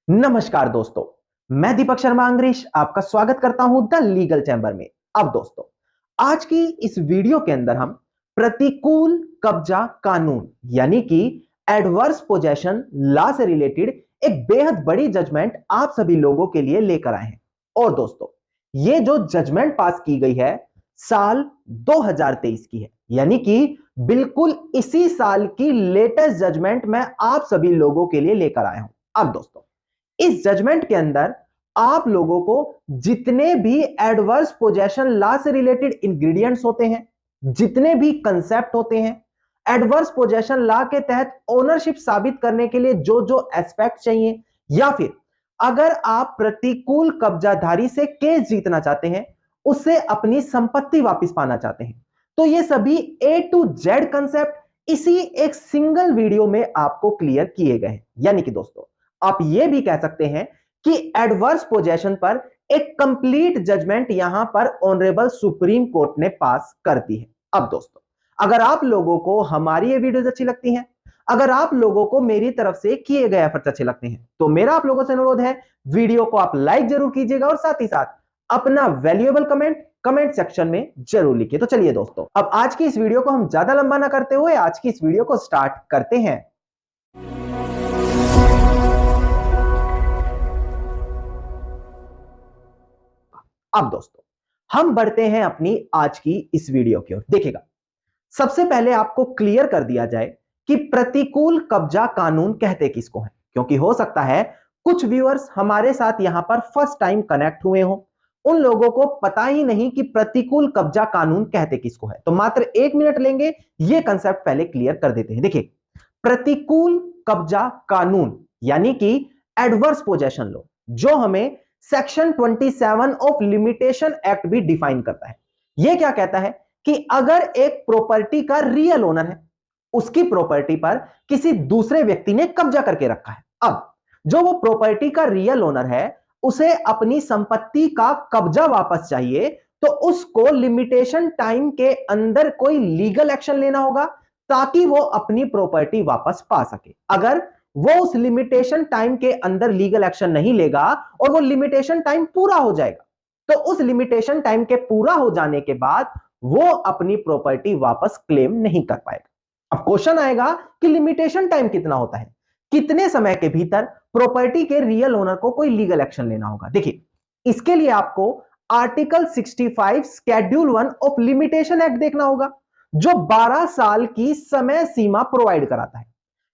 नमस्कार दोस्तों, मैं दीपक शर्मा अंग्रेश आपका स्वागत करता हूं द लीगल चैम्बर में। अब दोस्तों, आज की इस वीडियो के अंदर हम प्रतिकूल कब्जा कानून यानी कि एडवर्स पोजेशन लॉ से रिलेटेड एक बेहद बड़ी जजमेंट आप सभी लोगों के लिए लेकर आए हैं। और दोस्तों, ये जो जजमेंट पास की गई है साल 2023 की है, यानी कि बिल्कुल इसी साल की लेटेस्ट जजमेंट मैं आप सभी लोगों के लिए लेकर आया हूं। अब दोस्तों, इस जजमेंट के अंदर आप लोगों को जितने भी एडवर्स पोजेशन लॉ से रिलेटेड इंग्रेडिएंट्स होते हैं, जितने भी कंसेप्ट होते हैं, एडवर्स पोजेशन लॉ के तहत ओनरशिप साबित करने के लिए जो जो एस्पेक्ट चाहिए, या फिर अगर आप प्रतिकूल कब्जाधारी से केस जीतना चाहते हैं, उससे अपनी संपत्ति वापस पाना चाहते हैं, तो ये सभी ए टू जेड कंसेप्ट इसी एक सिंगल वीडियो में आपको क्लियर किए गए हैं। यानी कि दोस्तों, आप यह भी कह सकते हैं कि एडवर्स पोजेशन पर एक कंप्लीट जजमेंट यहां पर ऑनरेबल सुप्रीम कोर्ट ने पास कर दी है। अब दोस्तों, अगर आप लोगों को हमारी ये वीडियोस अच्छी लगती हैं, अगर आप लोगों को मेरी तरफ से किए गए एफर्ट्स अच्छे लगते हैं, तो मेरा आप लोगों से अनुरोध है, वीडियो को आप लाइक जरूर कीजिएगा और साथ ही साथ अपना वैल्यूएबल कमेंट सेक्शन में जरूर लिखिए। तो चलिए दोस्तों, अब आज की इस वीडियो को हम ज्यादा लंबा ना करते हुए आज की इस वीडियो को स्टार्ट करते हैं। अब दोस्तों, हम बढ़ते हैं अपनी आज की इस वीडियो की ओर। देखिएगा, सबसे पहले आपको क्लियर कर दिया जाए कि प्रतिकूल कब्जा कानून कहते किसको है, क्योंकि हो सकता है कुछ व्यूअर्स हमारे साथ यहां पर फर्स्ट टाइम कनेक्ट हुए हो, उन लोगों को पता ही नहीं कि प्रतिकूल कब्जा कानून कहते किसको है। तो मात्र 1 मिनट लेंगे, यह कंसेप्ट पहले क्लियर कर देते हैं। देखिए, प्रतिकूल कब्जा कानून यानी कि एडवर्स पोजेशन लॉ, जो हमें सेक्शन 27 ऑफ लिमिटेशन एक्ट भी डिफाइन करता है। यह क्या कहता है कि अगर एक प्रॉपर्टी का रियल ओनर है, उसकी प्रॉपर्टी पर किसी दूसरे व्यक्ति ने कब्जा करके रखा है, अब जो वो प्रॉपर्टी का रियल ओनर है उसे अपनी संपत्ति का कब्जा वापस चाहिए, तो उसको लिमिटेशन टाइम के अंदर कोई लीगल एक्शन लेना होगा ताकि वो अपनी प्रॉपर्टी वापस पा सके। अगर वो उस लिमिटेशन टाइम के अंदर लीगल एक्शन नहीं लेगा और वो लिमिटेशन टाइम पूरा हो जाएगा, तो उस लिमिटेशन टाइम के पूरा हो जाने के बाद वो अपनी प्रॉपर्टी वापस क्लेम नहीं कर पाएगा। अब क्वेश्चन आएगा कि लिमिटेशन टाइम कितना होता है, कितने समय के भीतर प्रॉपर्टी के रियल ओनर को कोई लीगल एक्शन लेना होगा। देखिए, इसके लिए आपको article 65 schedule 1 of limitation act देखना होगा, जो 12 साल की समय सीमा प्रोवाइड कराता है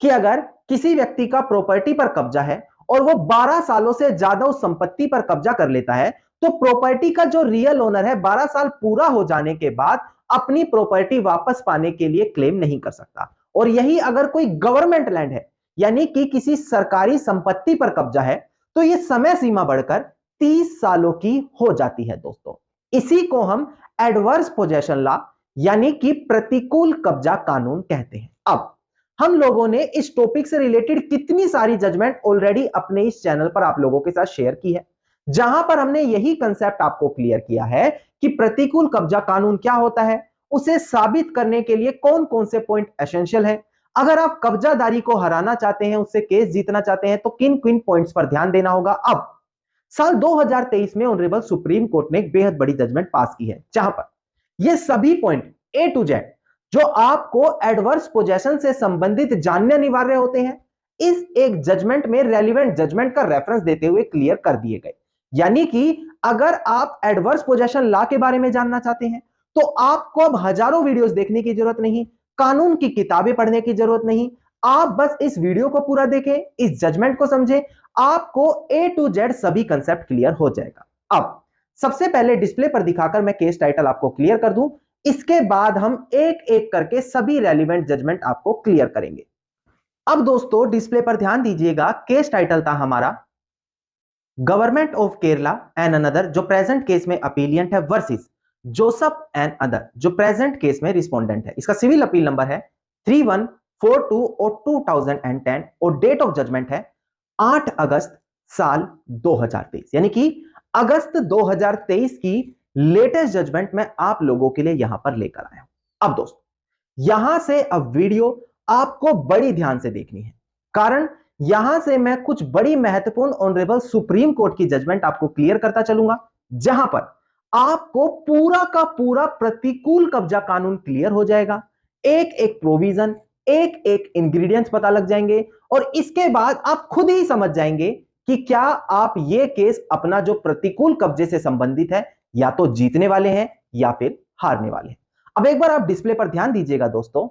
कि अगर किसी व्यक्ति का प्रॉपर्टी पर कब्जा है और वो 12 सालों से ज्यादा उस संपत्ति पर कब्जा कर लेता है, तो प्रॉपर्टी का जो रियल ओनर है 12 साल पूरा हो जाने के बाद अपनी प्रॉपर्टी वापस पाने के लिए क्लेम नहीं कर सकता। और यही अगर कोई गवर्नमेंट लैंड है, यानी कि किसी सरकारी संपत्ति पर कब्जा है, तो यह समय सीमा बढ़कर 30 सालों की हो जाती है। दोस्तों, इसी को हम एडवर्स पोजेशन लॉ यानी कि प्रतिकूल कब्जा कानून कहते हैं। अब हम लोगों ने इस टॉपिक से रिलेटेड कितनी सारी जजमेंट ऑलरेडी अपने इस चैनल पर आप लोगों के साथ शेयर की है, जहां पर हमने यही कंसेप्ट आपको क्लियर किया है कि प्रतिकूल कब्जा कानून क्या होता है, उसे साबित करने के लिए कौन कौन से पॉइंट एसेंशियल है, अगर आप कब्जादारी को हराना चाहते हैं, उससे केस जीतना चाहते हैं, तो किन किन पॉइंट्स पर ध्यान देना होगा। अब साल 2023 में ऑनरेबल सुप्रीम कोर्ट ने एक बेहद बड़ी जजमेंट पास की है, जहां पर यह सभी पॉइंट ए टू जेड जो आपको एडवर्स पोजेशन से संबंधित जानने अनिवार्य होते हैं, इस एक जजमेंट में रेलिवेंट जजमेंट का रेफरेंस देते हुए क्लियर कर दिए गए। यानी कि अगर आप एडवर्स पोजेशन लॉ के बारे में जानना चाहते हैं, तो आपको अब हजारों वीडियोस देखने की जरूरत नहीं, कानून की किताबें पढ़ने की जरूरत नहीं, आप बस इस वीडियो को पूरा देखें, इस जजमेंट को समझें, आपको ए टू जेड सभी कंसेप्ट क्लियर हो जाएगा। अब सबसे पहले डिस्प्ले पर दिखाकर मैं केस टाइटल आपको क्लियर कर दूं, इसके बाद हम एक एक करके सभी रेलिवेंट जजमेंट आपको क्लियर करेंगे। अब दोस्तों, डिस्प्ले पर ध्यान दीजिएगा, केस टाइटल था हमारा government of Kerala and another, जो प्रेजेंट केस में अपीलियंट है, वर्सेस जोसेफ एंड अदर, जो प्रेजेंट केस में रिस्पोंडेंट है। इसका सिविल अपील नंबर है 3142 और 2010 और डेट ऑफ जजमेंट है 8 अगस्त साल 2023, यानी कि अगस्त 2023 की लेटेस्ट जजमेंट मैं आप लोगों के लिए यहां पर लेकर आया हूं। अब दोस्तों, यहां से अब वीडियो आपको बड़ी ध्यान से देखनी है, कारण यहां से मैं कुछ बड़ी महत्वपूर्ण ऑनरेबल सुप्रीम कोर्ट की जजमेंट आपको क्लियर करता चलूंगा, जहां पर आपको पूरा का पूरा प्रतिकूल कब्जा कानून क्लियर हो जाएगा। एक एक प्रोविजन, एक एक इंग्रेडिएंट्स पता लग जाएंगे और इसके बाद आप खुद ही समझ जाएंगे कि क्या आप ये केस अपना जो प्रतिकूल कब्जे से संबंधित है या तो जीतने वाले हैं या फिर हारने वाले हैं। अब एक बार आप डिस्प्ले पर ध्यान दीजिएगा दोस्तों,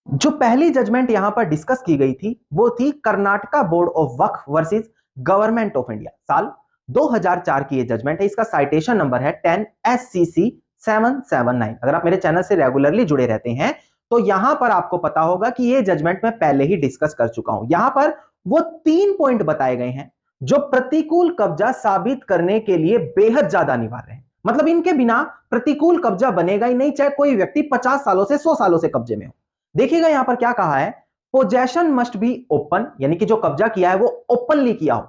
जो पहली जजमेंट यहां पर डिस्कस की गई थी वो थी Karnataka board of Waqf versus government of India. साल 2004 की ये जजमेंट है। इसका साइटेशन नंबर है 10 SCC 779। अगर आप मेरे चैनल से रेगुलरली जुड़े रहते हैं तो यहां पर आपको पता होगा कि ये जजमेंट मैं पहले ही डिस्कस कर चुका हूं। यहां पर वो 3 पॉइंट बताए गए हैं जो प्रतिकूल कब्जा साबित करने के लिए बेहद ज्यादा अनिवार्य है। मतलब इनके बिना प्रतिकूल कब्जा बनेगा ही नहीं, चाहे कोई व्यक्ति 50 सालों से 100 सालों से कब्जे में हो। देखिएगा यहां पर क्या कहा है, पोजेशन मस्ट बी ओपन, यानी कि जो कब्जा किया है वो ओपनली किया हो,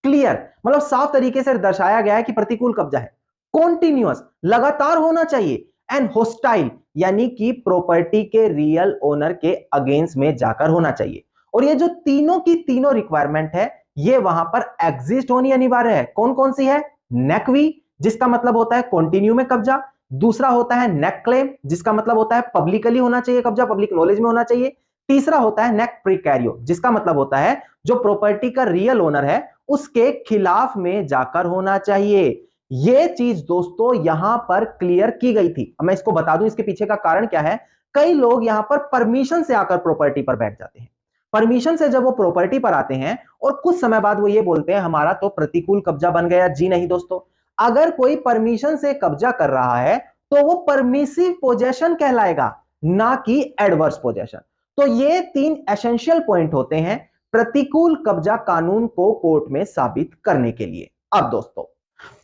क्लियर, मतलब साफ तरीके से दर्शाया गया है कि प्रतिकूल कब्जा है। कॉन्टिन्यूअस, लगातार होना चाहिए। एंड होस्टाइल, यानी कि प्रॉपर्टी के रियल ओनर के अगेंस्ट में जाकर होना चाहिए। और ये जो तीनों की तीनों रिक्वायरमेंट है ये वहां पर एग्जिस्ट होनी अनिवार्य है। कौन कौन सी है? नेक्वी, जिसका मतलब होता है कंटिन्यू में कब्जा। दूसरा होता है नेक क्लेम, जिसका मतलब होता है पब्लिकली होना चाहिए कब्जा, पब्लिक नॉलेज में होना चाहिए। तीसरा होता है नेक प्रिकैरियो, जिसका मतलब होता है जो प्रॉपर्टी का रियल ओनर है उसके खिलाफ में जाकर होना चाहिए। यह चीज दोस्तों यहां पर क्लियर की गई थी। अब मैं इसको बता दूं इसके पीछे का कारण क्या है। कई लोग यहां पर परमिशन से आकर प्रॉपर्टी पर बैठ जाते हैं। परमिशन से जब वो प्रॉपर्टी पर आते हैं और कुछ समय बाद वो ये बोलते हैं हमारा तो प्रतिकूल कब्जा बन गया। जी नहीं दोस्तों, अगर कोई परमिशन से कब्जा कर रहा है तो वो परमिसिव पोजेशन कहलाएगा, ना कि एडवर्स पोजेशन। तो ये 3 एसेंशियल पॉइंट होते हैं प्रतिकूल कब्जा कानून को कोर्ट में साबित करने के लिए। अब दोस्तों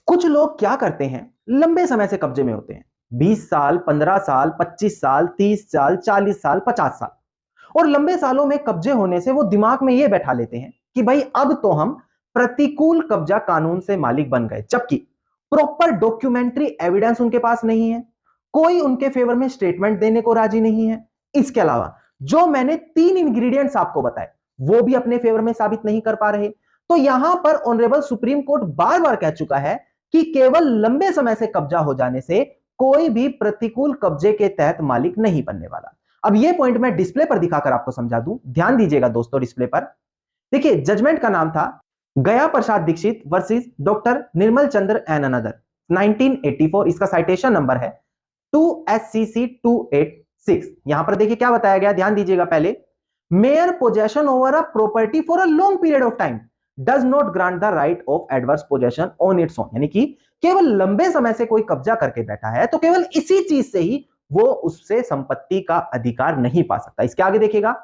कुछ लोग क्या करते हैं, लंबे समय से कब्जे में होते हैं, 20 साल, 15 साल, 25 साल, 30 साल, 40 साल, 50 साल। और लंबे सालों में कब्जे होने से वो दिमाग में ये बैठा लेते हैं कि भाई अब तो हम प्रतिकूल कब्जा कानून से मालिक बन गए, जबकि प्रॉपर डॉक्यूमेंट्री एविडेंस उनके पास नहीं है, कोई उनके फेवर में स्टेटमेंट देने को राजी नहीं है। इसके अलावा जो मैंने 3 इंग्रेडिएंट्स आपको बताए वो भी अपने फेवर में साबित नहीं कर पा रहे। तो यहां पर ऑनरेबल सुप्रीम कोर्ट बार बार कह चुका है कि केवल लंबे समय से कब्जा हो जाने से कोई भी प्रतिकूल कब्जे के तहत मालिक नहीं बनने वाला। अब यह पॉइंट मैं डिस्प्ले पर दिखाकर आपको समझा दूं, ध्यान दीजिएगा दोस्तों। डिस्प्ले पर देखिए जजमेंट का नाम था Gaya Prasad Dikshit versus doctor Nirmal Chandra and another 1984। इसका साइटेशन नंबर है 2 SCC 286। यहां पर देखिए क्या बताया गया, ध्यान दीजिएगा। पहले, mayor possession over a property for a long period of time does not grant the right of adverse possession on its own, यानी कि केवल लंबे समय से कोई कब्जा करके बैठा है तो केवल इसी चीज से ही वो उससे संपत्ति का अधिकार नहीं पा सकता। इसके आगे देखिएगा,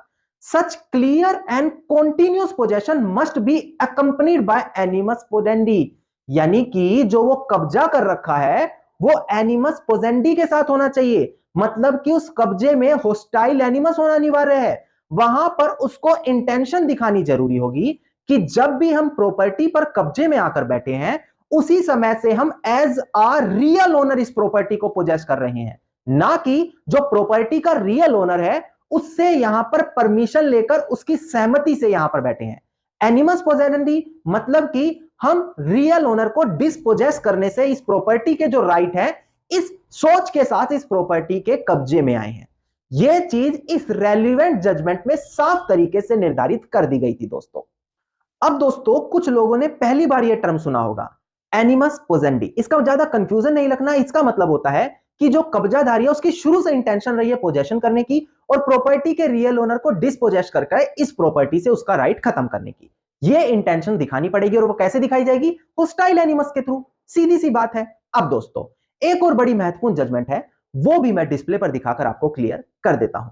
such clear and continuous possession must be accompanied by animus possidendi, यानी कि जो वो कब्जा कर रखा है वो एनिमस पोजेंडी के साथ होना चाहिए। मतलब कि उस कब्जे में होस्टाइल एनिमस होना अनिवार्य है। वहां पर उसको इंटेंशन दिखानी जरूरी होगी कि जब भी हम प्रॉपर्टी पर कब्जे में आकर बैठे हैं उसी समय से हम एज आ रियल ओनर इस प्रॉपर्टी को पोजेस कर रहे हैं, ना कि जो प्रॉपर्टी का रियल ओनर है उससे यहां पर परमिशन लेकर उसकी सहमति से यहां पर बैठे हैं। एनिमस पोजेंडी मतलब कि हम रियल ओनर को डिस्पोजेस करने से इस प्रॉपर्टी के जो राइट है इस सोच के साथ इस प्रॉपर्टी के कब्जे में आए हैं। यह चीज इस रेलिवेंट जजमेंट में साफ तरीके से निर्धारित कर दी गई थी दोस्तों। अब दोस्तों कुछ लोगों ने पहली बार यह टर्म सुना होगा एनिमस पोजेंडी। इसका ज्यादा कंफ्यूजन नहीं रखना। इसका मतलब होता है कि जो कब्जाधारी है उसकी शुरू से इंटेंशन रही है पोजेशन करने की और प्रॉपर्टी के रियल ओनर को डिस्पोजेस करके इस प्रॉपर्टी से उसका राइट खत्म करने की। यह इंटेंशन दिखानी पड़ेगी और वो कैसे दिखाई जाएगी? होस्टाइल एनिमस के थ्रू। सीधी सी बात है। अब दोस्तों एक और बड़ी महत्वपूर्ण जजमेंट है, वो भी मैं डिस्प्ले पर दिखाकर आपको क्लियर कर देता हूं।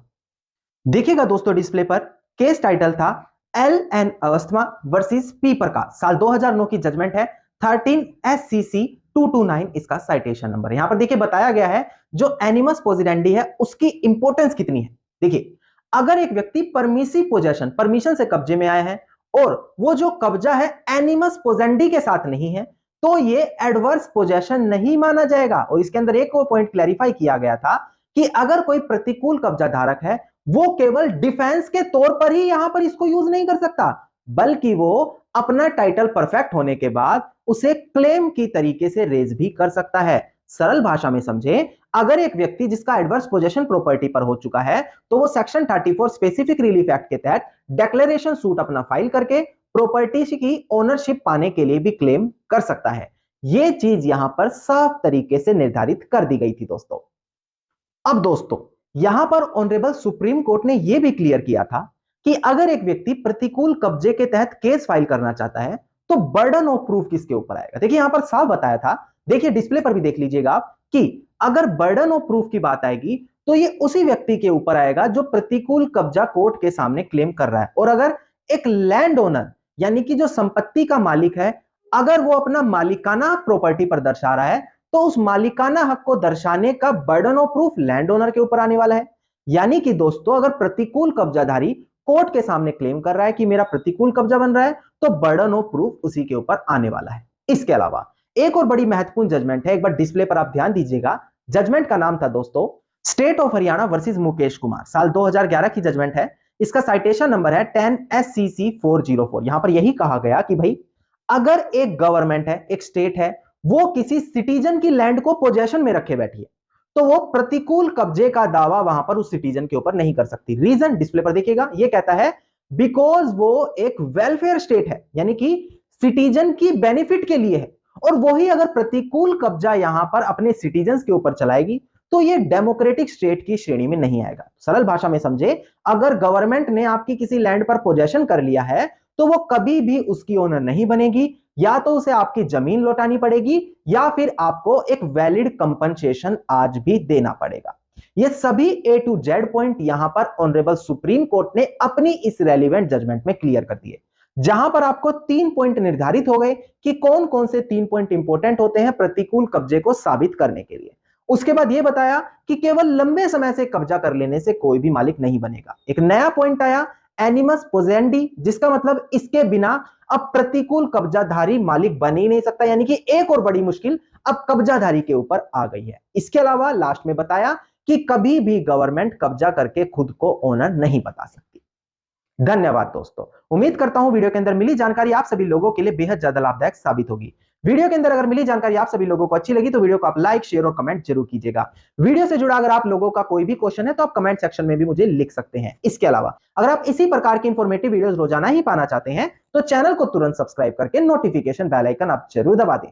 देखिएगा दोस्तों डिस्प्ले पर, केस टाइटल था LN अवस्थमा वर्सेस पी प्रकाश। साल 2009 की जजमेंट है 13 SCC 229। इसका साइटेशन नंबर यहां पर देखिए बताया गया है जो एनिमस पोजेंडी है उसकी इंपॉर्टेंस कितनी है। देखिए अगर एक व्यक्ति परमिसिव पोजेशन, परमिशन से कब्जे में आया है और वो जो कब्जा है एनिमस पोजेंडी के साथ नहीं है तो ये एडवर्स पोजेशन नहीं माना जाएगा। और इसके अंदर एक और पॉइंट क्लैरिफाई किया गया था कि अगर कोई प्रतिकूल कब्जा धारक है वो केवल डिफेंस के तौर पर ही यहां पर इसको यूज नहीं कर सकता, बल्कि वो अपना टाइटल परफेक्ट होने के बाद उसे क्लेम की तरीके से रेज भी कर सकता है। सरल भाषा में समझे, अगर एक व्यक्ति जिसका एडवर्स पोजेशन प्रॉपर्टी पर हो चुका है तो वो सेक्शन 34 स्पेसिफिक रिलीफ एक्ट के तहत डिक्लेरेशन सूट अपना फाइल करके प्रॉपर्टी की ओनरशिप पाने के लिए भी क्लेम कर सकता है। यह चीज यहां पर साफ तरीके से निर्धारित कर दी गई थी दोस्तों। अब दोस्तों, यहां पर ऑनरेबल सुप्रीम कोर्ट ने यह भी क्लियर किया था कि अगर एक व्यक्ति प्रतिकूल कब्जे के तहत केस फाइल करना चाहता है तो बर्डन ऑफ प्रूफ किसके ऊपर आएगा। देखिए यहां पर साफ बताया था, देखिए डिस्प्ले पर भी देख लीजिएगा आप, कि अगर बर्डन ऑफ प्रूफ की बात आएगी तो ये उसी व्यक्ति के ऊपर आएगा जो प्रतिकूल कब्जा कोर्ट के सामने क्लेम कर रहा है। और अगर एक लैंड ओनर यानी कि जो संपत्ति का मालिक है, अगर वो अपना मालिकाना प्रॉपर्टी पर दर्शा रहा है तो उस मालिकाना हक को दर्शाने का burden of proof land owner के ऊपर आने वाला है। यानी कि दोस्तों, अगर प्रतिकूल कब्जाधारी कोर्ट के सामने क्लेम कर रहा है कि मेरा प्रतिकूल कब्जा बन रहा है तो बर्डन ऑफ प्रूफ उसी के ऊपर आने वाला है। इसके अलावा एक और बड़ी महत्वपूर्ण जजमेंट है, एक बार डिस्प्ले पर आप ध्यान दीजिएगा। जजमेंट का नाम था दोस्तों state of Haryana versus Mukesh Kumar, साल 2011 की जजमेंट है। इसका साइटेशन नंबर है 10SCC 404। यहां पर यही कहा गया कि भाई अगर एक गवर्नमेंट है, एक स्टेट है, वो किसी सिटीजन की लैंड को पोजेशन में रखे बैठी है तो वो प्रतिकूल कब्जे का दावा वहां पर उस सिटीजन के ऊपर नहीं कर सकती। रीजन डिस्प्ले पर देखिएगा, ये कहता है बिकॉज वो एक वेलफेयर स्टेट है, यानी कि सिटीजन की बेनिफिट के लिए है, और वही अगर प्रतिकूल कब्जा यहां पर अपने सिटीजन के ऊपर चलाएगी तो ये डेमोक्रेटिक स्टेट की श्रेणी में नहीं आएगा। सरल भाषा में समझे, अगर गवर्नमेंट ने आपकी किसी लैंड पर पोजेशन कर लिया है तो वो कभी भी उसकी ओनर नहीं बनेगी, या तो उसे आपकी जमीन लौटानी पड़ेगी या फिर आपको एक वैलिड कंपनसेशन आज भी देना पड़ेगा। ये सभी A to Z पॉइंट यहां पर ऑनरेबल सुप्रीम कोर्ट ने अपनी इस रेलिवेंट जजमेंट में क्लियर कर दिए, जहां पर आपको 3 पॉइंट निर्धारित हो गए कि कौन कौन से 3 पॉइंट इंपॉर्टेंट होते हैं प्रतिकूल कब्जे को साबित करने के लिए। उसके बाद यह बताया कि केवल लंबे समय से कब्जा कर लेने से कोई भी मालिक नहीं बनेगा। एक नया पॉइंट आया एनिमस पोजेंडी, जिसका मतलब इसके बिना अब प्रतिकूल कब्जाधारी मालिक बन ही नहीं सकता, यानी कि एक और बड़ी मुश्किल अब कब्जाधारी के ऊपर आ गई है। इसके अलावा लास्ट में बताया कि कभी भी गवर्नमेंट कब्जा करके खुद को ओनर नहीं बता सकती। धन्यवाद दोस्तों, उम्मीद करता हूं वीडियो के अंदर मिली जानकारी आप सभी लोगों के लिए बेहद ज्यादा लाभदायक साबित होगी। वीडियो के अंदर अगर मिली जानकारी आप सभी लोगों को अच्छी लगी तो वीडियो को आप लाइक, शेयर और कमेंट जरूर कीजिएगा। वीडियो से जुड़ा अगर आप लोगों का कोई भी क्वेश्चन है तो आप कमेंट सेक्शन में भी मुझे लिख सकते हैं। इसके अलावा अगर आप इसी प्रकार की इंफॉर्मेटिव वीडियोस रोजाना ही पाना चाहते हैं तो चैनल को तुरंत सब्सक्राइब करके नोटिफिकेशन बेल आइकन आप जरूर दबा दें।